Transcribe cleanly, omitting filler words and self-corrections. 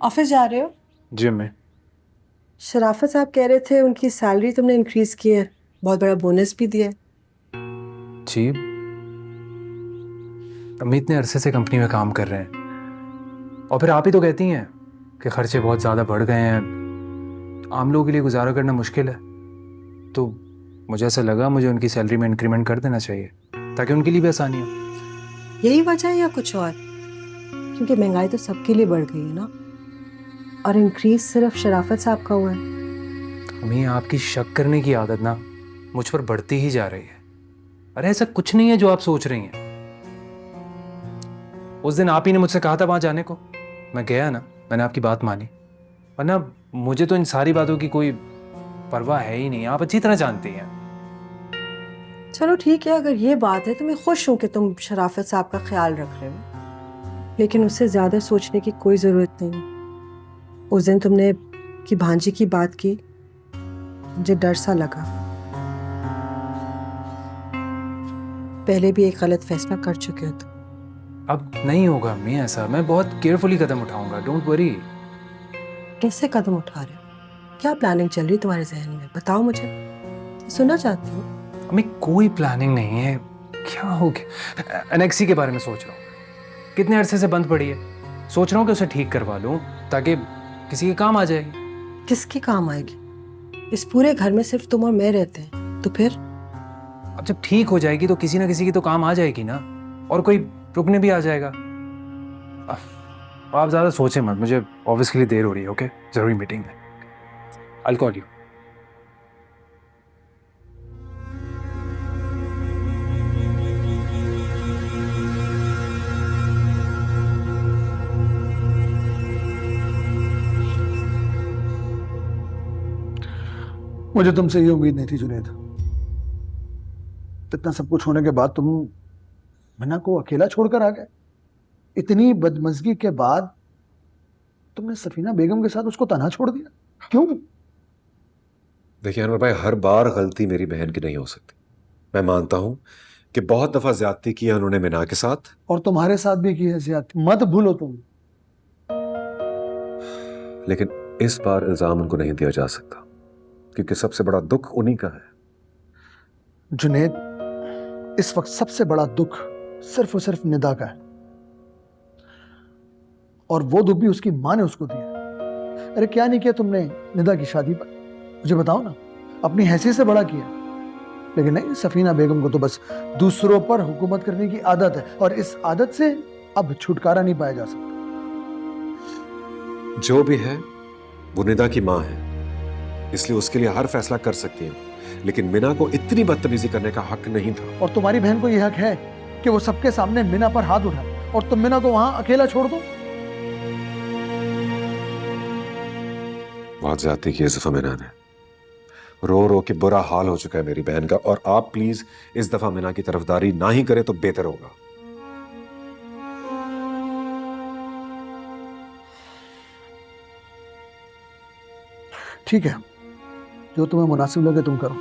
Office जा रहे हो? जिम में। शराफत साहब कह रहे थे उनकी सैलरी तुमने इंक्रीज की है, बहुत बड़ा बोनस भी दिया है। जी, अमित इतने अरसे से कंपनी में काम कर रहे हैं और फिर आप ही तो कहती हैं कि खर्चे बहुत ज़्यादा बढ़ गए हैं, आम लोगों के लिए गुजारा करना मुश्किल है। तो मुझे ऐसा लगा मुझे उनकी सैलरी में इंक्रीमेंट कर देना चाहिए ताकि उनके लिए भी आसानी हो। यही वजह है या कुछ और? क्योंकि महंगाई तो सबके लिए बढ़ गई है ना, और इंक्रीज सिर्फ शराफत साहब का हुआ है। हमें आपकी शक करने की आदत ना मुझ पर बढ़ती ही जा रही है। अरे ऐसा कुछ नहीं है जो आप सोच रही हैं। उस दिन आप ही ने मुझसे कहा था वहां जाने को, मैं गया ना, मैंने आपकी बात मानी। वरना मुझे तो इन सारी बातों की कोई परवाह है ही नहीं, आप अच्छी तरह जानती हैं। चलो ठीक है, अगर ये बात है तो मैं खुश हूं कि तुम शराफत साहब का ख्याल रख रहे हो, लेकिन उससे ज्यादा सोचने की कोई जरूरत नहीं। उस दिन तुमने कि भांजी की बात की, मुझे डर सा लगा। पहले भी एक गलत फैसला कर चुके हो तुम। अब नहीं होगा अम्मी ऐसा, मैं बहुत केयरफुली कदम उठाऊंगा, डोंट वरी। कैसे कदम उठा रहे हो? क्या प्लानिंग चल रही है तुम्हारे जहन में, बताओ मुझे, सुनना चाहती हूँ। अम्मी कोई प्लानिंग नहीं है। क्या हो गया? एनेक्सी के बारे में सोच रहा हूँ, कितने अरसे से बंद पड़ी है। सोच रहा हूँ कि उसे ठीक करवा लूँ ताकि किसी के काम आ जाएगी। किसके काम आएगी? इस पूरे घर में सिर्फ तुम और मैं रहते हैं, तो फिर? अब जब ठीक हो जाएगी तो किसी ना किसी की तो काम आ जाएगी ना, और कोई रुकने भी आ जाएगा। आप ज्यादा सोचें मत, मुझे ऑफिस के लिए देर हो रही है। ओके, जरूरी मीटिंग है। I call you. मुझे तुमसे ये उम्मीद नहीं थी जुनेद। इतना सब कुछ होने के बाद तुम मन्ना को अकेला छोड़कर आ गए। इतनी बदमजगी के बाद तुमने सफीना बेगम के साथ उसको तन्हा छोड़ दिया, क्यों? देखिए अनवर भाई, हर बार गलती मेरी बहन की नहीं हो सकती। मैं मानता हूं कि बहुत दफा ज्यादती की है उन्होंने मिना के साथ। और तुम्हारे साथ भी की है ज्यादती, मत भूलो तुम। लेकिन इस बार इल्जाम उनको नहीं दिया जा सकता क्योंकि सबसे बड़ा दुख उन्हीं का है। जुनेद, इस वक्त सबसे बड़ा दुख सिर्फ और सिर्फ निदा का है, और वो दुख भी उसकी माँ ने उसको दिया। अरे क्या नहीं किया तुमने निदा की शादी पर, मुझे बताओ ना। अपनी हैसियत से बड़ा किया, लेकिन नहीं, सफीना बेगम को तो बस दूसरों पर हुकूमत करने की आदत है, और इस आदत से अब छुटकारा नहीं पाया जा सकता। जो भी है वो निदा की माँ है, इसलिए उसके लिए हर फैसला कर सकती है, लेकिन मिना को इतनी बदतमीजी करने का हक नहीं था। और तुम्हारी बहन को यह हक है कि वो सबके सामने मिना पर हाथ उठाए और तुम मिना को वहां अकेला छोड़ दो? बहुत ज्यादती की है इस दफा मिना ने। रो रो के बुरा हाल हो चुका है मेरी बहन का, और आप प्लीज इस दफा मिना की तरफदारी ना ही करें तो बेहतर होगा। ठीक है, जो तुम्हें मुनासिब लगे तुम करो।